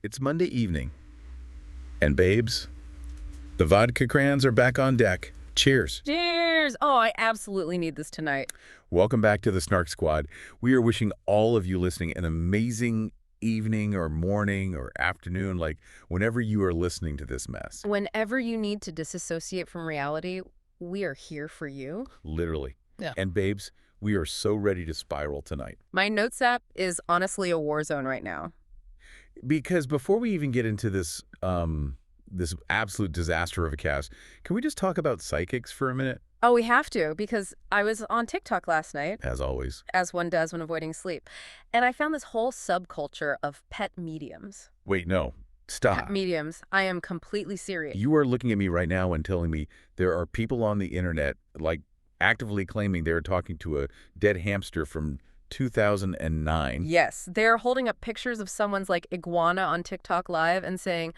It's Monday evening, and babes, the vodka crayons are back on deck. Cheers. Cheers! Oh, I absolutely need this tonight. Welcome back to the Snark Squad. We are wishing all of you listening an amazing evening or morning or afternoon, like whenever you are listening to this mess. Whenever you need to disassociate from reality, we are here for you. Literally. Yeah. And babes, we are so ready to spiral tonight. My notes app is honestly a war zone right now. Because before we even get into this this absolute disaster of a cast, can we just talk about psychics for a minute? Oh, we have to, because I was on TikTok last night, As always. as one does when avoiding sleep, and I found this whole subculture of pet mediums. Wait, no. Stop. Pet mediums. I am completely serious. You are looking at me right now and telling me there are people on the internet, like, actively claiming they're talking to a dead hamster from 2009. Yes, they're holding up pictures of someone's like iguana on TikTok Live and saying,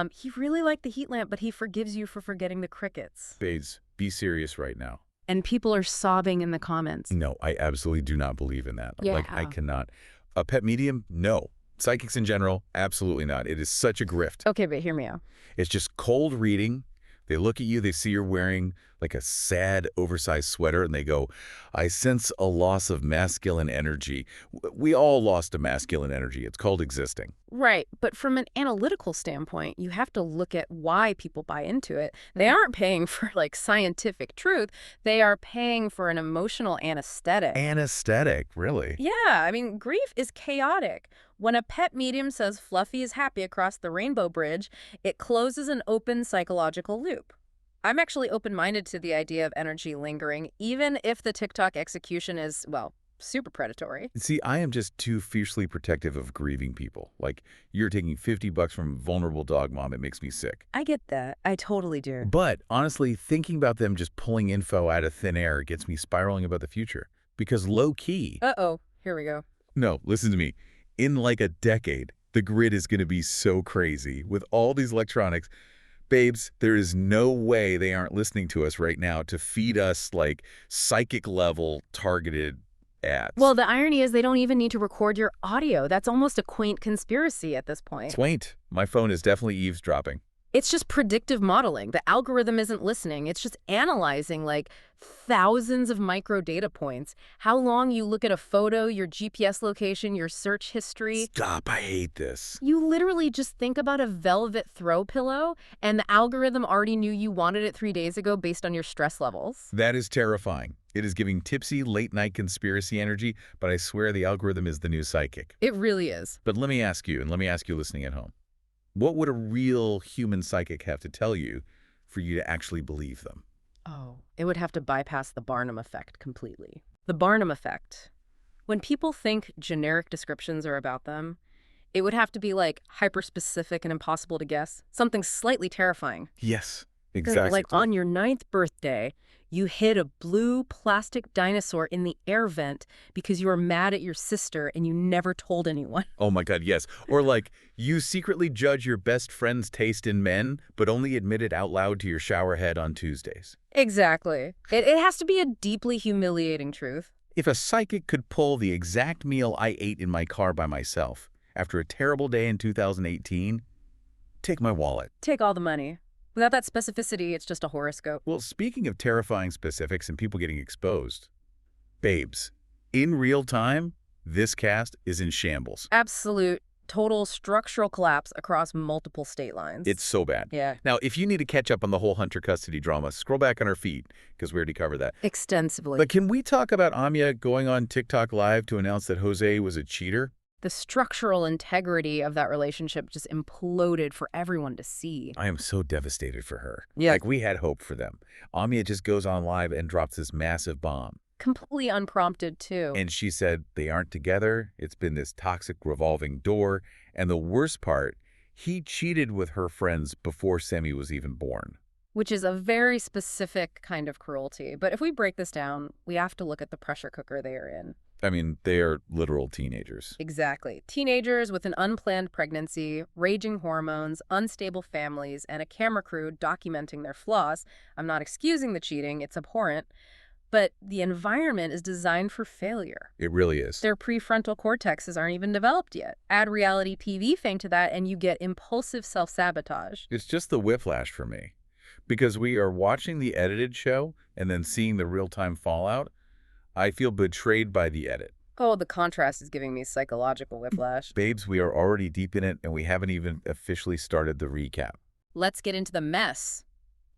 he really liked the heat lamp, but he forgives you for forgetting the crickets. Babes, be serious right now. And people are sobbing in the comments. No, I absolutely do not believe in that. Yeah. Like, I cannot. A pet medium? No. Psychics in general? Absolutely not. It is such a grift. Okay, but hear me out. It's just cold reading. They look at you, they see you're wearing like a sad, oversized sweater, and they go, I sense a loss of masculine energy. We all lost a masculine energy. It's called existing. Right, but from an analytical standpoint, you have to look at why people buy into it. They aren't paying for like scientific truth. They are paying for an emotional anesthetic. Anesthetic, really? Yeah, I mean, grief is chaotic. When a pet medium says Fluffy is happy across the rainbow bridge, it closes an open psychological loop. I'm actually open-minded to the idea of energy lingering, even if the TikTok execution is, well, super predatory. See, I am just too fiercely protective of grieving people. Like, you're taking $50 from vulnerable dog mom. It makes me sick. I get that. I totally do. But honestly, thinking about them just pulling info out of thin air gets me spiraling about the future. Because low-key... Uh-oh. Here we go. No, listen to me. In like a decade, the grid is going to be so crazy with all these electronics. Babes, there is no way they aren't listening to us right now to feed us like psychic level targeted ads. Well, the irony is they don't even need to record your audio. That's almost a quaint conspiracy at this point. Quaint. My phone is definitely eavesdropping. It's just predictive modeling. The algorithm isn't listening. It's just analyzing like thousands of micro data points. How long you look at a photo, your GPS location, your search history. Stop, I hate this. You literally just think about a velvet throw pillow, and the algorithm already knew you wanted it 3 days ago based on your stress levels. That is terrifying. It is giving tipsy, late-night conspiracy energy, but I swear the algorithm is the new psychic. It really is. But let me ask you, and let me ask you listening at home, what would a real human psychic have to tell you for you to actually believe them? Oh, it would have to bypass the Barnum effect completely. The Barnum effect. When people think generic descriptions are about them, it would have to be like hyper-specific and impossible to guess. Something slightly terrifying. Yes, exactly. Like on your 9th birthday, you hid a blue plastic dinosaur in the air vent because you were mad at your sister and you never told anyone. Oh my God, yes. Or like, you secretly judge your best friend's taste in men, but only admit it out loud to your shower head on Tuesdays. Exactly. It has to be a deeply humiliating truth. If a psychic could pull the exact meal I ate in my car by myself after a terrible day in 2018, take my wallet. Take all the money. Without that specificity, it's just a horoscope. Well, speaking of terrifying specifics and people getting exposed, babes, in real time, this cast is in shambles. Absolute, total structural collapse across multiple state lines. It's so bad. Yeah. Now, if you need to catch up on the whole Hunter custody drama, scroll back on our feed, because we already covered that. Extensively. But can we talk about Amya going on TikTok Live to announce that Jose was a cheater? The structural integrity of that relationship just imploded for everyone to see. I am so devastated for her. Yeah. Like, we had hope for them. Amya just goes on live and drops this massive bomb. Completely unprompted, too. And she said they aren't together. It's been this toxic revolving door. And the worst part, he cheated with her friends before Semi was even born. Which is a very specific kind of cruelty. But if we break this down, we have to look at the pressure cooker they are in. I mean, they are literal teenagers. Exactly. Teenagers with an unplanned pregnancy, raging hormones, unstable families, and a camera crew documenting their flaws. I'm not excusing the cheating, it's abhorrent. But the environment is designed for failure. It really is. Their prefrontal cortexes aren't even developed yet. Add reality TV fame to that and you get impulsive self-sabotage. It's just the whiplash for me. Because we are watching the edited show and then seeing the real-time fallout, I feel betrayed by the edit. Oh, the contrast is giving me psychological whiplash. Babes, we are already deep in it and we haven't even officially started the recap. Let's get into the mess.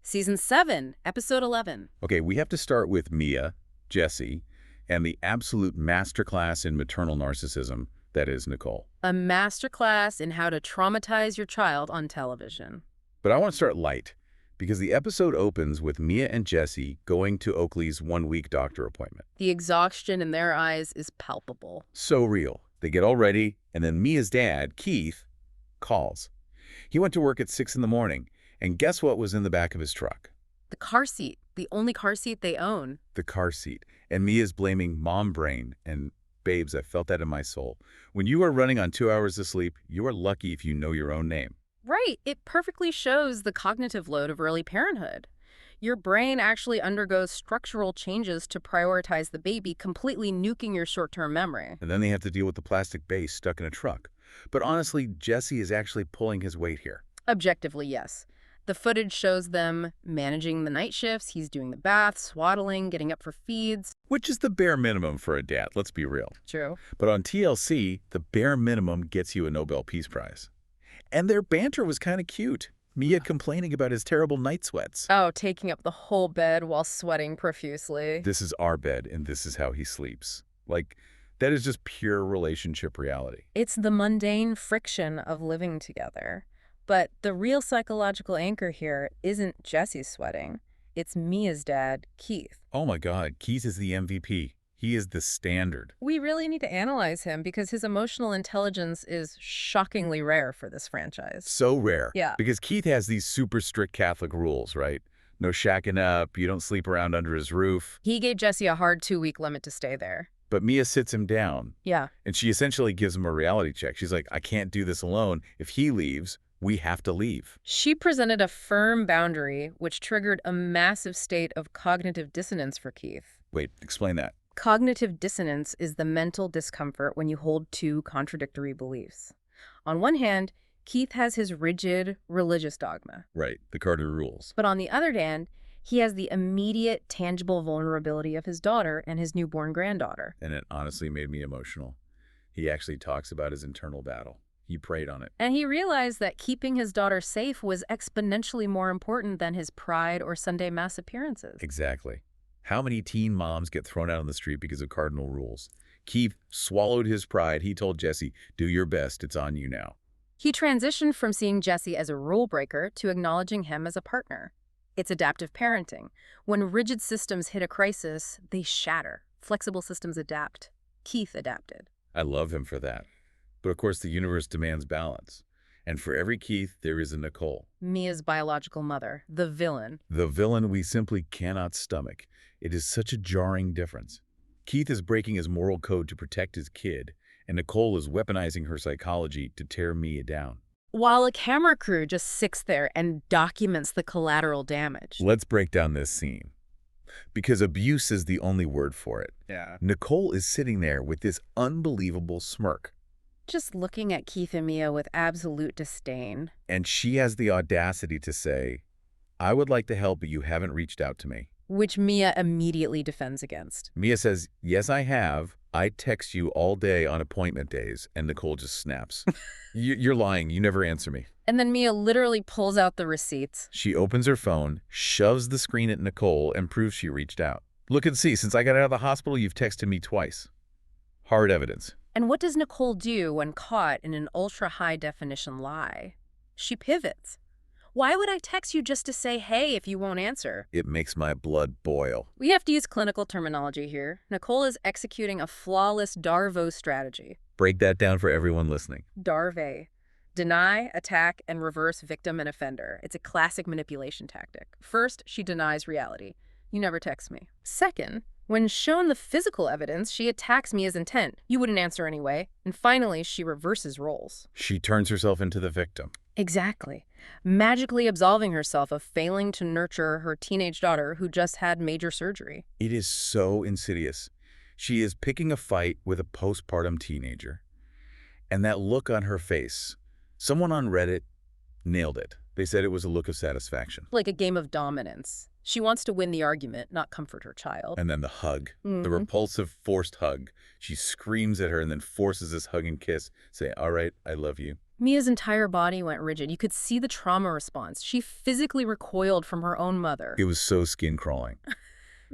Season 7, Episode 11. Okay, we have to start with Mia, Jesse, and the absolute masterclass in maternal narcissism, that is Nicole. A masterclass in how to traumatize your child on television. But I want to start light, because the episode opens with Mia and Jesse going to Oakley's one-week doctor appointment. The exhaustion in their eyes is palpable. So real. They get all ready, and then Mia's dad, Keith, calls. He went to work at 6 in the morning, and guess what was in the back of his truck? The car seat, the only car seat they own. The car seat. And Mia's blaming mom brain. And babes, I felt that in my soul. When you are running on 2 hours of sleep, you are lucky if you know your own name. Right. It perfectly shows the cognitive load of early parenthood. Your brain actually undergoes structural changes to prioritize the baby, completely nuking your short-term memory. And then they have to deal with the plastic base stuck in a truck. But honestly, Jesse is actually pulling his weight here. Objectively, yes. The footage shows them managing the night shifts. He's doing the bath, swaddling, getting up for feeds. Which is the bare minimum for a dad, let's be real. True. But on TLC, the bare minimum gets you a Nobel Peace Prize. And their banter was kind of cute. Mia complaining about his terrible night sweats. Oh, taking up the whole bed while sweating profusely. This is our bed, and this is how he sleeps. Like, that is just pure relationship reality. It's the mundane friction of living together. But the real psychological anchor here isn't Jesse's sweating. It's Mia's dad, Keith. Oh my God, Keith is the MVP. He is the standard. We really need to analyze him because his emotional intelligence is shockingly rare for this franchise. So rare. Yeah. Because Keith has these super strict Catholic rules, right? No shacking up, you don't sleep around under his roof. He gave Jesse a hard 2-week limit to stay there. But Mia sits him down. Yeah. And she essentially gives him a reality check. She's like, I can't do this alone. If he leaves, we have to leave. She presented a firm boundary, which triggered a massive state of cognitive dissonance for Keith. Wait, explain that. Cognitive dissonance is the mental discomfort when you hold two contradictory beliefs. On one hand, Keith has his rigid religious dogma. Right, the Cardinal Rules. But on the other hand, he has the immediate, tangible vulnerability of his daughter and his newborn granddaughter. And it honestly made me emotional. He actually talks about his internal battle. He prayed on it. And he realized that keeping his daughter safe was exponentially more important than his pride or Sunday mass appearances. Exactly. How many teen moms get thrown out on the street because of Cardinal Rules? Keith swallowed his pride. He told Jesse, do your best. It's on you now. He transitioned from seeing Jesse as a rule breaker to acknowledging him as a partner. It's adaptive parenting. When rigid systems hit a crisis, they shatter. Flexible systems adapt. Keith adapted. I love him for that. But of course, the universe demands balance. And for every Keith, there is a Nicole. Mia's biological mother, the villain. The villain we simply cannot stomach. It is such a jarring difference. Keith is breaking his moral code to protect his kid, and Nicole is weaponizing her psychology to tear Mia down. While a camera crew just sits there and documents the collateral damage. Let's break down this scene. Because abuse is the only word for it. Yeah. Nicole is sitting there with this unbelievable smirk. Just looking at Keith and Mia with absolute disdain. And she has the audacity to say, I would like to help, but you haven't reached out to me. Which Mia immediately defends against. Mia says, yes, I have. I text you all day on appointment days. And Nicole just snaps. You're lying. You never answer me. And then Mia literally pulls out the receipts. She opens her phone, shoves the screen at Nicole, and proves she reached out. Look and see. Since I got out of the hospital, you've texted me twice. Hard evidence. And what does Nicole do when caught in an ultra-high-definition lie? She pivots. Why would I text you just to say hey if you won't answer? It makes my blood boil. We have to use clinical terminology here. Nicole is executing a flawless Darvo strategy. Break that down for everyone listening. Darve. Deny, attack, and reverse victim and offender. It's a classic manipulation tactic. First, she denies reality. You never text me. Second, When shown the physical evidence, she attacks Mia's intent. You wouldn't answer anyway. And finally, she reverses roles. She turns herself into the victim. Exactly. Magically absolving herself of failing to nurture her teenage daughter who just had major surgery. It is so insidious. She is picking a fight with a postpartum teenager. And that look on her face, someone on Reddit nailed it. They said it was a look of satisfaction. Like a game of dominance. She wants to win the argument, not comfort her child. And then the hug, the Mhm. repulsive forced hug. She screams at her and then forces this hug and kiss, saying, "All right, I love you." Mia's entire body went rigid. You could see the trauma response. She physically recoiled from her own mother. It was so skin-crawling.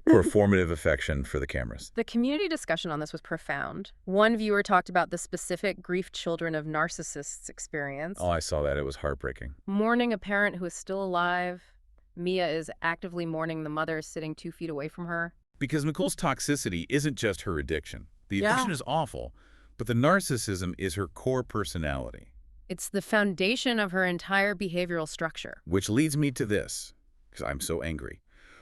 Performative affection for the cameras. The community discussion on this was profound. One viewer talked about the specific grief children of narcissists experience. Oh, I saw that. It was heartbreaking. Mourning a parent who is still alive. Mia is actively mourning the mother sitting 2 feet away from her. Because Nicole's toxicity isn't just her addiction. The Yeah. addiction is awful, but the narcissism is her core personality. It's the foundation of her entire behavioral structure. Which leads me to this, because I'm so angry.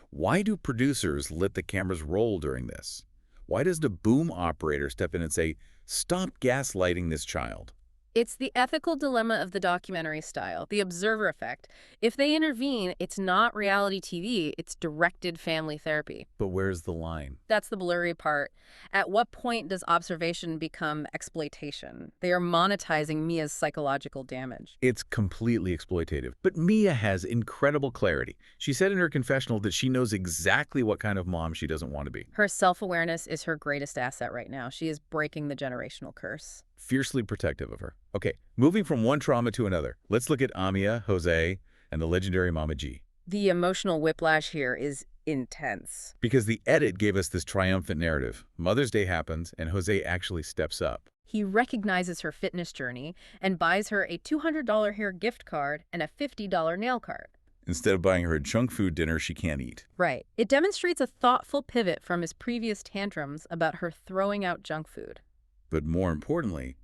Why do producers let the cameras roll during this? Why does the boom operator step in and say, "Stop gaslighting this child"? It's the ethical dilemma of the documentary style, the observer effect. If they intervene, it's not reality TV, it's directed family therapy. But where's the line? That's the blurry part. At what point does observation become exploitation? They are monetizing Mia's psychological damage. It's completely exploitative. But Mia has incredible clarity. She said in her confessional that she knows exactly what kind of mom she doesn't want to be. Her self-awareness is her greatest asset right now. She is breaking the generational curse. Fiercely protective of her. Okay, moving from one trauma to another. Let's look at Amya, Jose, and the legendary Mama G. The emotional whiplash here is intense. Because the edit gave us this triumphant narrative. Mother's Day happens, and Jose actually steps up. He recognizes her fitness journey and buys her a $200 hair gift card and a $50 nail cart. Instead of buying her a junk food dinner she can't eat. Right. It demonstrates a thoughtful pivot from his previous tantrums about her throwing out junk food. But more importantly,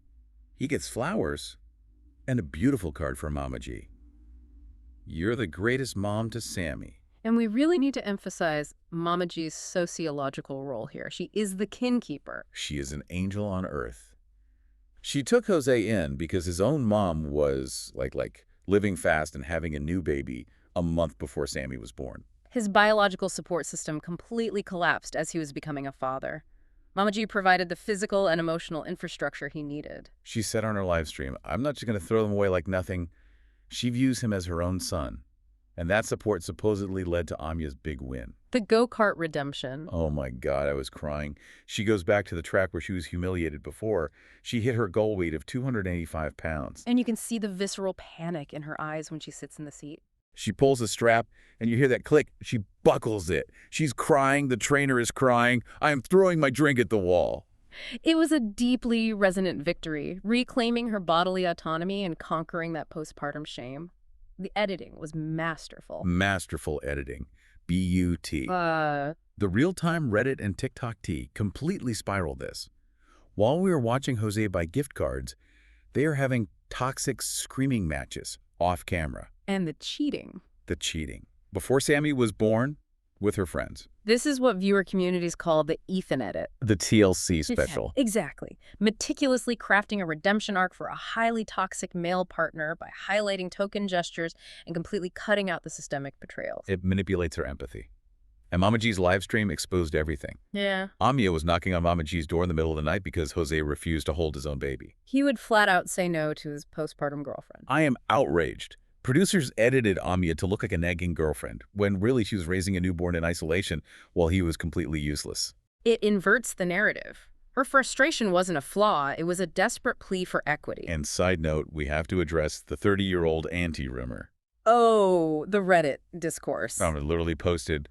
he gets flowers and a beautiful card for Mama G. "You're the greatest mom to Sammy." And we really need to emphasize Mama G's sociological role here. She is the kin keeper. She is an angel on earth. She took Jose in because his own mom was like living fast and having a new baby a month before Sammy was born. His biological support system completely collapsed as he was becoming a father. Mama G provided the physical and emotional infrastructure he needed. She said on her live stream, "I'm not just going to throw them away like nothing." She views him as her own son. And that support supposedly led to Amya's big win. The go-kart redemption. Oh my God, I was crying. She goes back to the track where she was humiliated before. She hit her goal weight of 285 pounds. And you can see the visceral panic in her eyes when she sits in the seat. She pulls the strap, and you hear that click. She buckles it. She's crying. The trainer is crying. I am throwing my drink at the wall. It was a deeply resonant victory, reclaiming her bodily autonomy and conquering that postpartum shame. The editing was masterful. Masterful editing. B-U-T. The real-time Reddit and TikTok tea completely spiraled this. While we were watching Jose buy gift cards, they are having toxic screaming matches off camera. And the cheating. The cheating. Before Sammy was born, with her friends. This is what viewer communities call the Ethan edit. The TLC special. Exactly. Meticulously crafting a redemption arc for a highly toxic male partner by highlighting token gestures and completely cutting out the systemic betrayals. It manipulates her empathy. And Mama G's live stream exposed everything. Yeah. Amya was knocking on Mama G's door in the middle of the night because Jose refused to hold his own baby. He would flat out say no to his postpartum girlfriend. I am outraged. Producers edited Amya to look like a nagging girlfriend, when really she was raising a newborn in isolation while he was completely useless. It inverts the narrative. Her frustration wasn't a flaw, it was a desperate plea for equity. And side note, we have to address the 30-year-old auntie rumor. Oh, the Reddit discourse. I literally posted,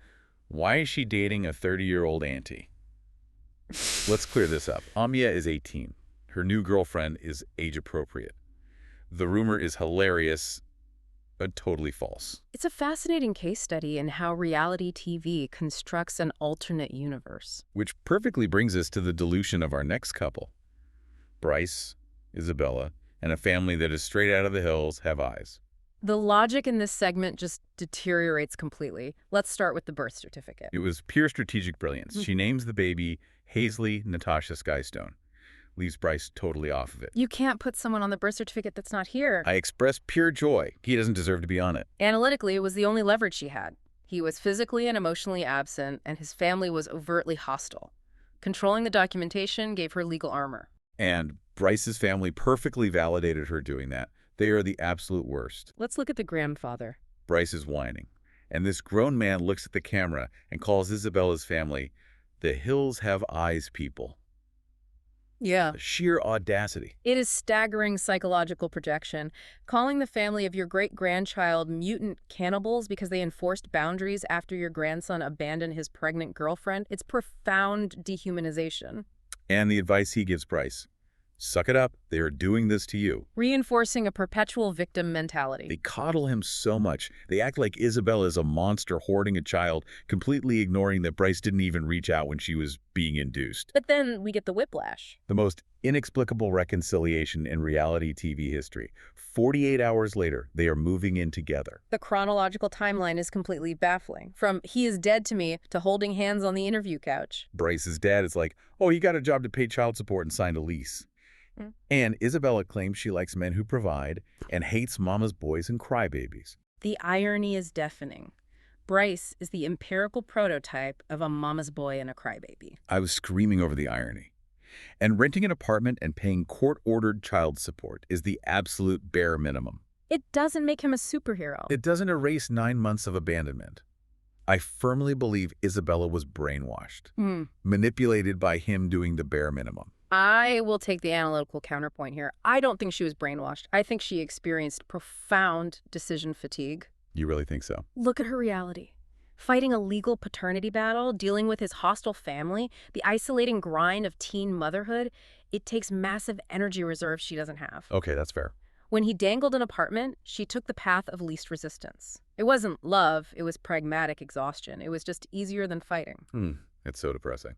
"Why is she dating a 30-year-old auntie?" Let's clear this up. Amya is 18. Her new girlfriend is age-appropriate. The rumor is hilarious, but totally false. It's a fascinating case study in how reality TV constructs an alternate universe. Which perfectly brings us to the dilution of our next couple. Bryce, Isabella, and a family that is straight out of the hills have eyes. The logic in this segment just deteriorates completely. Let's start with the birth certificate. It was pure strategic brilliance. She names the baby Hazley Natasha Skystone. Leaves Bryce totally off of it. You can't put someone on the birth certificate that's not here. I express pure joy. He doesn't deserve to be on it. Analytically, it was the only leverage she had. He was physically and emotionally absent, and his family was overtly hostile. Controlling the documentation gave her legal armor. And Bryce's family perfectly validated her doing that. They are the absolute worst. Let's look at the grandfather. Bryce is whining. And this grown man looks at the camera and calls Isabella's family the Hills Have Eyes people. Yeah. The sheer audacity. It is staggering psychological projection. Calling the family of your great-grandchild mutant cannibals because they enforced boundaries after your grandson abandoned his pregnant girlfriend, it's profound dehumanization. And the advice he gives Bryce. Suck it up. They are doing this to you. Reinforcing a perpetual victim mentality. They coddle him so much. They act like Isabella is a monster hoarding a child, completely ignoring that Bryce didn't even reach out when she was being induced. But then we get the whiplash. The most inexplicable reconciliation in reality TV history. 48 hours later, they are moving in together. The chronological timeline is completely baffling. From he is dead to me to holding hands on the interview couch. Bryce's dad is like, oh, he got a job to pay child support and signed a lease. And Isabella claims she likes men who provide and hates mama's boys and crybabies. The irony is deafening. Bryce is the empirical prototype of a mama's boy and a crybaby. I was screaming over the irony. And renting an apartment and paying court-ordered child support is the absolute bare minimum. It doesn't make him a superhero. It doesn't erase 9 months of abandonment. I firmly believe Isabella was brainwashed, manipulated by him doing the bare minimum. I will take the analytical counterpoint here. I don't think she was brainwashed. I think she experienced profound decision fatigue. You really think so? Look at her reality. Fighting a legal paternity battle, dealing with his hostile family, the isolating grind of teen motherhood, it takes massive energy reserves she doesn't have. Okay, that's fair. When he dangled an apartment, she took the path of least resistance. It wasn't love, it was pragmatic exhaustion. It was just easier than fighting. It's so depressing.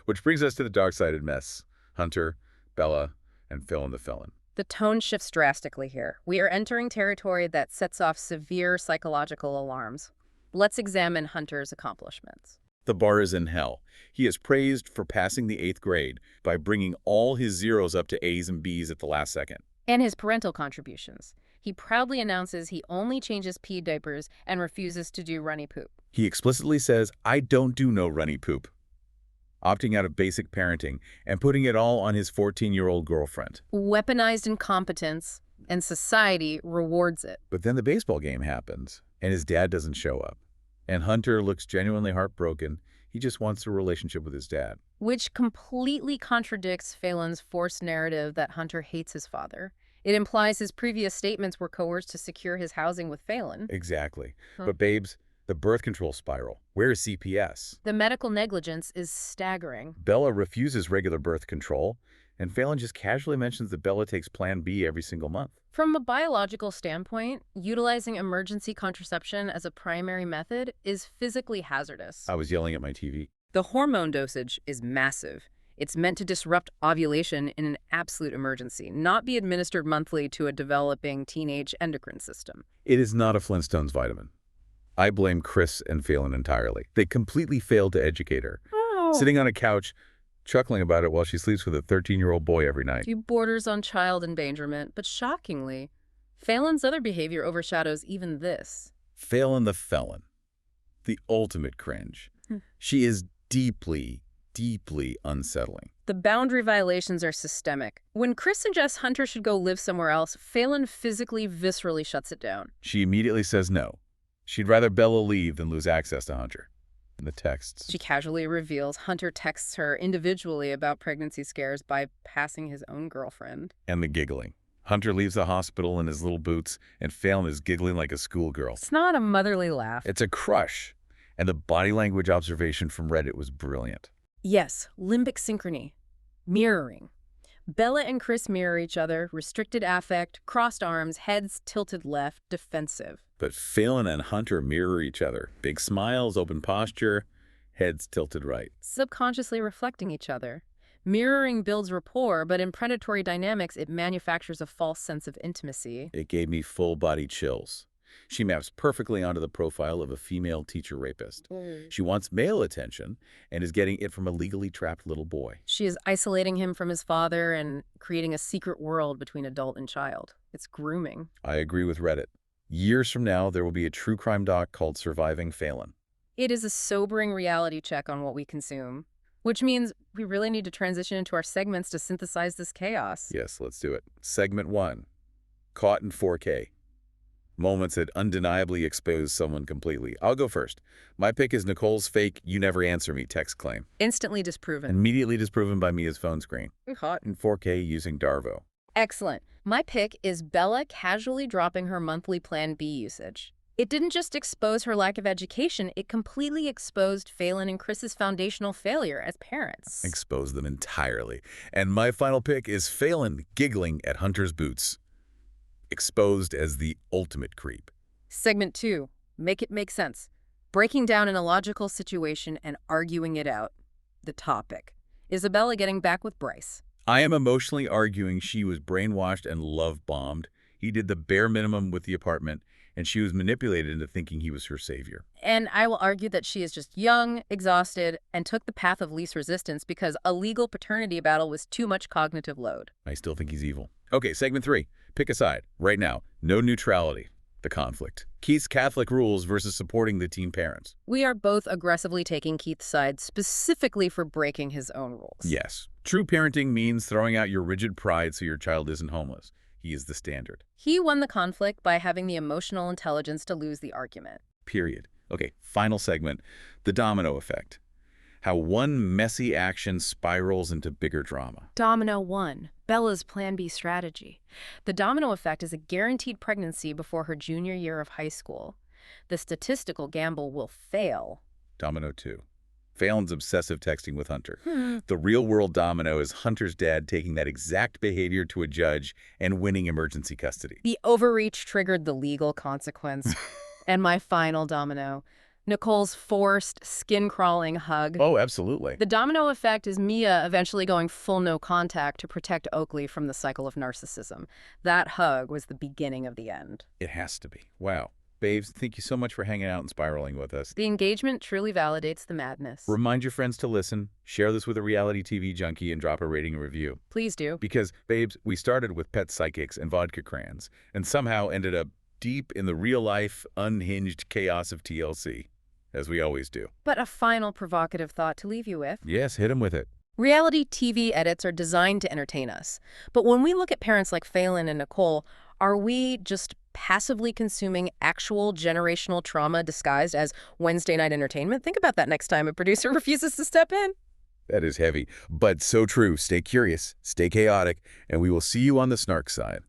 Which brings us to the dark-sided mess. Hunter, Bella, and Phil and the felon. The tone shifts drastically here. We are entering territory that sets off severe psychological alarms. Let's examine Hunter's accomplishments. The bar is in hell. He is praised for passing the 8th grade by bringing all his zeros up to A's and B's at the last second. And his parental contributions. He proudly announces he only changes pee diapers and refuses to do runny poop. He explicitly says, I don't do no runny poop, opting out of basic parenting and putting it all on his 14-year-old girlfriend. Weaponized incompetence, and society rewards it. But then the baseball game happens, and his dad doesn't show up. And Hunter looks genuinely heartbroken. He just wants a relationship with his dad. Which completely contradicts Phelan's forced narrative that Hunter hates his father. It implies his previous statements were coerced to secure his housing with Phelan. Exactly. But babes, the birth control spiral. Where is CPS? The medical negligence is staggering. Bella refuses regular birth control, and Phelan just casually mentions that Bella takes Plan B every single month. From a biological standpoint, utilizing emergency contraception as a primary method is physically hazardous. I was yelling at my TV. The hormone dosage is massive. It's meant to disrupt ovulation in an absolute emergency, not be administered monthly to a developing teenage endocrine system. It is not a Flintstones vitamin. I blame Chris and Phelan entirely. They completely failed to educate her. Sitting on a couch, chuckling about it while she sleeps with a 13-year-old boy every night. She borders on child endangerment, but shockingly, Phelan's other behavior overshadows even this. Phelan the felon. The ultimate cringe. She is deeply, deeply unsettling. The boundary violations are systemic. When Chris suggests Hunter should go live somewhere else, Phelan physically, viscerally shuts it down. She immediately says no. She'd rather Bella leave than lose access to Hunter. In the texts, She casually reveals Hunter texts her individually about pregnancy scares by passing his own girlfriend. and the giggling. Hunter leaves the hospital in his little boots, and Phelan is giggling like a schoolgirl. It's not a motherly laugh. It's a crush. And the body language observation from Reddit was brilliant. Yes, limbic synchrony. Mirroring. Bella and Chris mirror each other, restricted affect, crossed arms, heads tilted left, defensive. But Phelan and Hunter mirror each other. Big smiles, open posture, heads tilted right. Subconsciously reflecting each other. Mirroring builds rapport, but in predatory dynamics, it manufactures a false sense of intimacy. It gave me full-body chills. She maps perfectly onto the profile of a female teacher rapist. She wants male attention and is getting it from a legally trapped little boy. She is isolating him from his father and creating a secret world between adult and child. It's grooming. I agree with Reddit. Years from now, there will be a true crime doc called Surviving Phelan. It is a sobering reality check on what we consume, which means we really need to transition into our segments to synthesize this chaos. Yes, let's do it. Segment 1. Caught in 4K. Moments that undeniably expose someone completely. I'll go first. My pick is Nicole's fake "you never answer me" text claim. Instantly disproven. Immediately disproven by Mia's phone screen. Hot. In 4K using Darvo. Excellent. My pick is Bella casually dropping her monthly Plan B usage. It didn't just expose her lack of education, it completely exposed Phelan and Chris's foundational failure as parents. Expose them entirely. And my final pick is Phelan giggling at Hunter's boots. Exposed as the ultimate creep. Segment 2. Make it make sense. Breaking down an illogical situation and arguing it out. The topic. Isabella getting back with Bryce. I am emotionally arguing she was brainwashed and love-bombed. He did the bare minimum with the apartment, and she was manipulated into thinking he was her savior. And I will argue that she is just young, exhausted, and took the path of least resistance because a legal paternity battle was too much cognitive load. I still think he's evil. Okay, segment 3. Pick a side. Right now, no neutrality. The conflict. Keith's Catholic rules versus supporting the teen parents. We are both aggressively taking Keith's side specifically for breaking his own rules. Yes. True parenting means throwing out your rigid pride so your child isn't homeless. He is the standard. He won the conflict by having the emotional intelligence to lose the argument. Period. Okay, final segment. The domino effect. How one messy action spirals into bigger drama. Domino 1. Bella's Plan B strategy. The domino effect is a guaranteed pregnancy before her junior year of high school. The statistical gamble will fail. Domino 2. Phelan's obsessive texting with Hunter. The real-world domino is Hunter's dad taking that exact behavior to a judge and winning emergency custody. The overreach triggered the legal consequence. And my final domino. Nicole's forced, skin-crawling hug. Oh, absolutely. The domino effect is Mia eventually going full no contact to protect Oakley from the cycle of narcissism. That hug was the beginning of the end. It has to be. Wow. Babes, thank you so much for hanging out and spiraling with us. The engagement truly validates the madness. Remind your friends to listen, share this with a reality TV junkie, and drop a rating and review. Please do. Because, babes, we started with pet psychics and vodka crayons, and somehow ended up deep in the real-life, unhinged chaos of TLC. As we always do. But a final provocative thought to leave you with. Yes, hit him with it. Reality TV edits are designed to entertain us. But when we look at parents like Phelan and Nicole, are we just passively consuming actual generational trauma disguised as Wednesday night entertainment? Think about that next time a producer refuses to step in. That is heavy, but so true. Stay curious, stay chaotic, and we will see you on the Snark side.